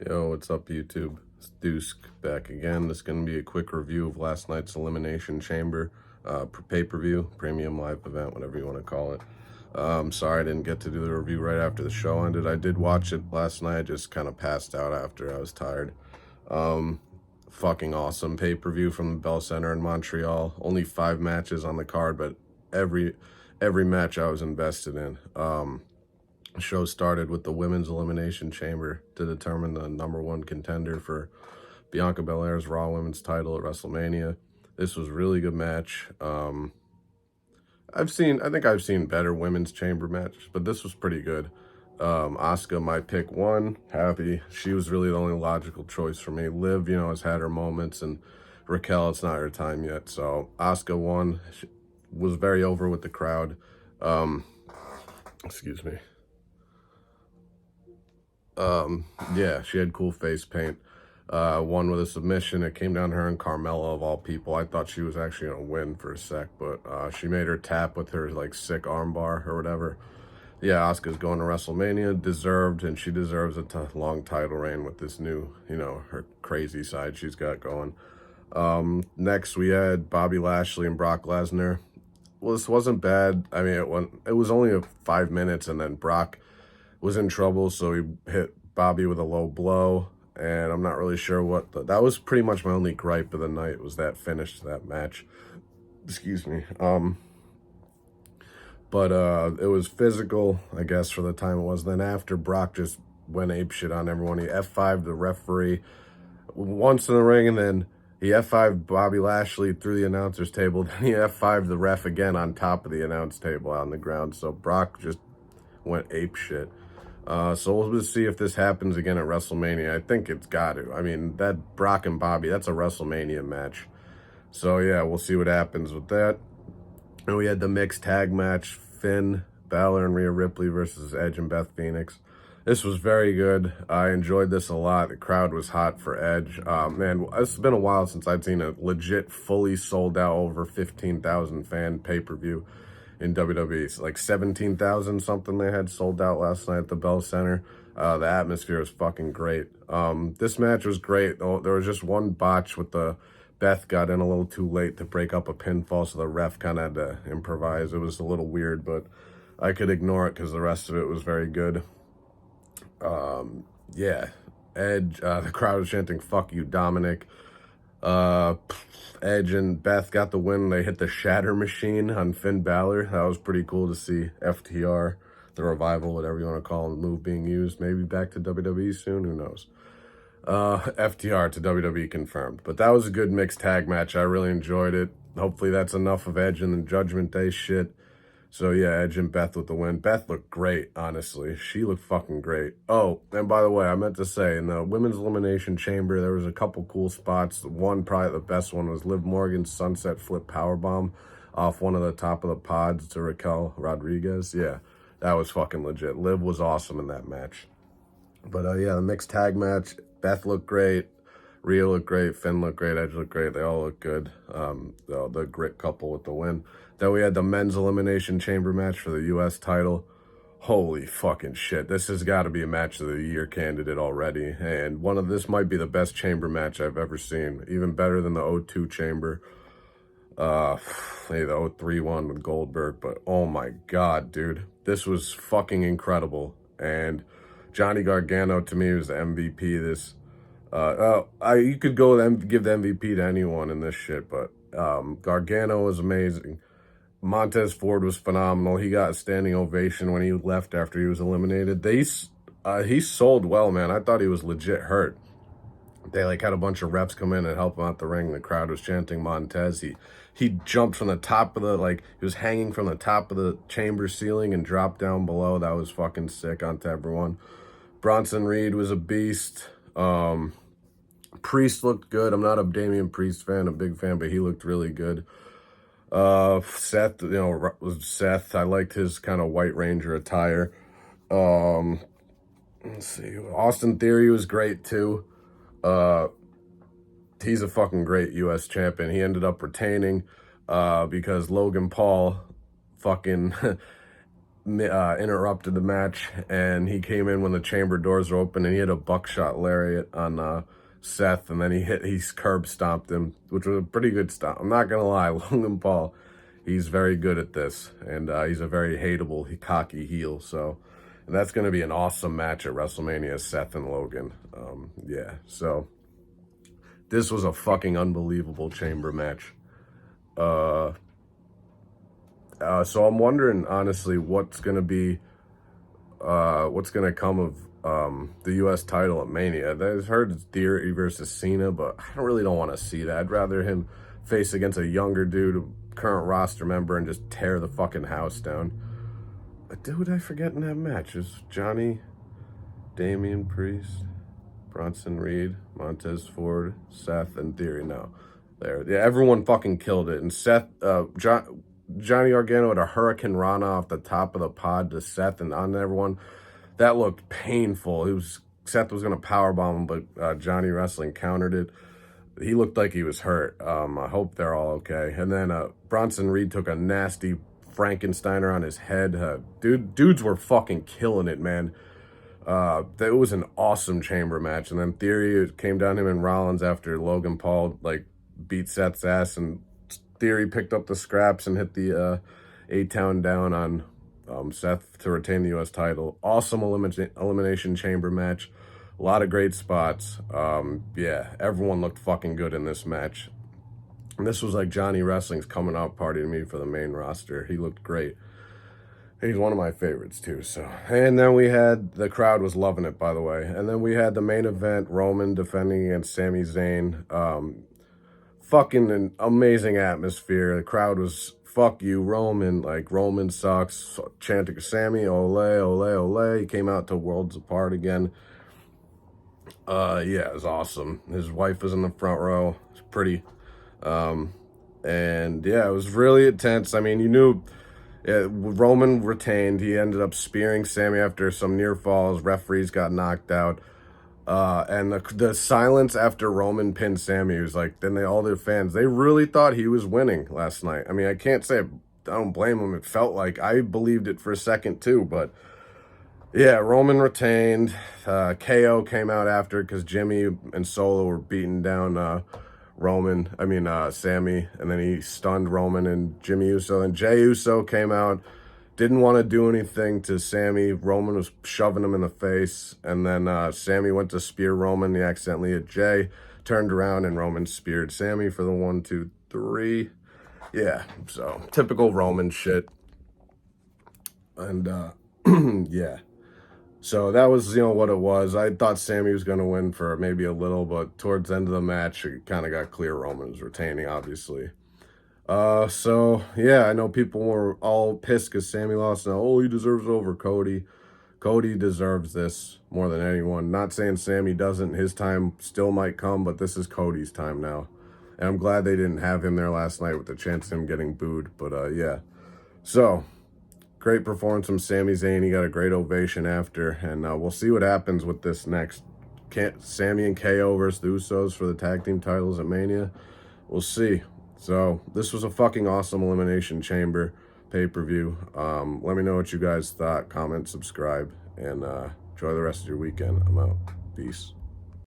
Yo, what's up, YouTube? It's Deuce back again. This is going to be a quick review of last night's Elimination Chamber pay-per-view, premium live event, whatever you want to call it. Sorry I didn't get to do the review right after the show ended. I did watch it last night, just kind of passed out after. I was tired. Fucking awesome pay-per-view from the Bell Center in Montreal. Only 5 matches on the card, but every match I was invested in. The show started with the Women's Elimination Chamber to determine the #1 contender for Bianca Belair's Raw Women's title at WrestleMania. This was a really good match. I think I've seen better women's chamber matches, but this was pretty good. Asuka, my pick, won. Happy. She was really the only logical choice for me. Liv, has had her moments, and Raquel, it's not her time yet. So Asuka won. She was very over with the crowd. Excuse me. Yeah, she had cool face paint. Won with a submission. It came down to her and Carmella, of all people. I thought she was actually going to win for a sec, but she made her tap with her, sick armbar or whatever. Yeah, Asuka's going to WrestleMania. Deserved, and she deserves a long title reign with this new, her crazy side she's got going. Next, we had Bobby Lashley and Brock Lesnar. Well, this wasn't bad. I mean, it was only 5 minutes, and then Brock was in trouble, so he hit Bobby with a low blow, and I'm not really sure that was pretty much my only gripe of the night, was that finish to that match. Excuse me. But it was physical, I guess, for the time it was. Then after, Brock just went apeshit on everyone. He F5'd the referee once in the ring, and then he F5'd Bobby Lashley through the announcer's table. Then he F5'd the ref again on top of the announce table on the ground. So Brock just went apeshit. So we'll just see if this happens again at WrestleMania. I think it's got to. I mean, that Brock and Bobby, that's a WrestleMania match. So yeah, we'll see what happens with that. And we had the mixed tag match, Finn Balor and Rhea Ripley versus Edge and Beth Phoenix. This was very good. I enjoyed this a lot. The crowd was hot for Edge. Man, it's been a while since I've seen a legit, fully sold out, over 15,000 fan pay-per-view in WWE. Like 17,000 something they had sold out last night at the Bell Center. The atmosphere was fucking great. This match was great. There was just one botch with Beth got in a little too late to break up a pinfall, so the ref kind of had to improvise. It was a little weird, but I could ignore it because the rest of it was very good. Yeah, Edge, the crowd was chanting, "Fuck you, Dominic." Edge and Beth got the win. They hit the Shatter Machine on Finn Balor. That was pretty cool to see. FTR, the Revival, whatever you want to call it, move being used. Maybe back to WWE soon. Who knows? FTR to WWE confirmed. But that was a good mixed tag match. I really enjoyed it. Hopefully that's enough of Edge and the Judgment Day shit. So yeah, Edge and Beth with the win. Beth looked great, honestly. She looked fucking great. Oh, and by the way, I meant to say, in the Women's Elimination Chamber, there was a couple cool spots. One, probably the best one, was Liv Morgan's Sunset Flip Powerbomb off one of the top of the pods to Raquel Rodriguez. Yeah, that was fucking legit. Liv was awesome in that match. But yeah, the mixed tag match, Beth looked great. Rhea looked great, Finn looked great, Edge looked great. They all looked good. The grit couple with the win. Then we had the Men's Elimination Chamber match for the U.S. title. Holy fucking shit. This has got to be a match of the year candidate already. And this might be the best chamber match I've ever seen. Even better than the 0-2 chamber. Maybe the 0-3 one with Goldberg. But oh my God, dude. This was fucking incredible. And Johnny Gargano, to me, was the MVP. You could give the MVP to anyone in this shit, but Gargano was amazing. Montez Ford was phenomenal. He got a standing ovation when he left after he was eliminated. He sold well, man. I thought he was legit hurt. They had a bunch of reps come in and help him out the ring. The crowd was chanting Montez. He jumped from the top of he was hanging from the top of the chamber ceiling and dropped down below. That was fucking sick onto everyone. Bronson Reed was a beast. Priest looked good. I'm not a Damian Priest fan, a big fan, but he looked really good. Seth, was Seth. I liked his kind of White Ranger attire. Let's see. Austin Theory was great too. He's a fucking great U.S. champion. He ended up retaining, because Logan Paul fucking, interrupted the match, and he came in when the chamber doors were open, and he hit a buckshot lariat on Seth, and then he curb stomped him, which was a pretty good stomp. I'm not gonna lie, Logan Paul, he's very good at this, and he's a very hateable, cocky heel. So that's gonna be an awesome match at WrestleMania, Seth and Logan. Yeah, so this was a fucking unbelievable chamber match. So I'm wondering, honestly, what's gonna come of the U.S. title at Mania. I've heard it's Theory versus Cena, but I really don't want to see that. I'd rather him face against a younger dude, a current roster member, and just tear the fucking house down. Who did I forget in that match? It was Johnny, Damian Priest, Bronson Reed, Montez Ford, Seth, and Theory. No, yeah, everyone fucking killed it. And Seth, Johnny Gargano had a Hurricane Rana off the top of the pod to Seth and on everyone. That looked painful. Seth was gonna powerbomb him, but Johnny Wrestling countered it. He looked like he was hurt. I hope they're all okay. And then Bronson Reed took a nasty Frankensteiner on his head. Dudes were fucking killing it, man. It was an awesome chamber match. And then Theory came down him and Rollins after Logan Paul beat Seth's ass, and Theory picked up the scraps and hit the A-Town down on Seth to retain the U.S. title. Awesome Elimination Chamber match. A lot of great spots. Yeah, everyone looked fucking good in this match. And this was like Johnny Wrestling's coming out party to me for the main roster. He looked great. He's one of my favorites too. So, and then the crowd was loving it, by the way. And then we had the main event, Roman defending against Sami Zayn. Fucking an amazing atmosphere. The crowd was, fuck you, Roman. Roman sucks. Chanting Sammy, ole, ole, ole. He came out to Worlds Apart again. Yeah, it was awesome. His wife was in the front row. It's pretty. And yeah, it was really intense. I mean, you knew Roman retained. He ended up spearing Sammy after some near falls. Referees got knocked out. And the silence after Roman pinned Sammy was all their fans, they really thought he was winning last night. I mean, I can't say I don't blame him. It felt like I believed it for a second too, but yeah, Roman retained. KO came out after because Jimmy and Solo were beating down Sammy, and then he stunned Roman and Jimmy Uso, and Jey Uso came out. Didn't want to do anything to Sammy. Roman was shoving him in the face. And then Sammy went to spear Roman. He accidentally hit Jey. Turned around and Roman speared Sammy for the 1, 2, 3. Yeah, so typical Roman shit. And yeah. So that was, what it was. I thought Sammy was going to win for maybe a little, but towards the end of the match, it kind of got clear Roman was retaining, obviously. So yeah, I know people were all pissed because Sammy lost. Now, he deserves it over Cody. Cody deserves this more than anyone. Not saying Sammy doesn't. His time still might come, but this is Cody's time now. And I'm glad they didn't have him there last night with the chance of him getting booed. But yeah. So, great performance from Sami Zayn. He got a great ovation after. And we'll see what happens with this next. Sammy and KO versus the Usos for the tag team titles at Mania. We'll see. So, this was a fucking awesome Elimination Chamber pay-per-view. Let me know what you guys thought. Comment, subscribe, and enjoy the rest of your weekend. I'm out. Peace.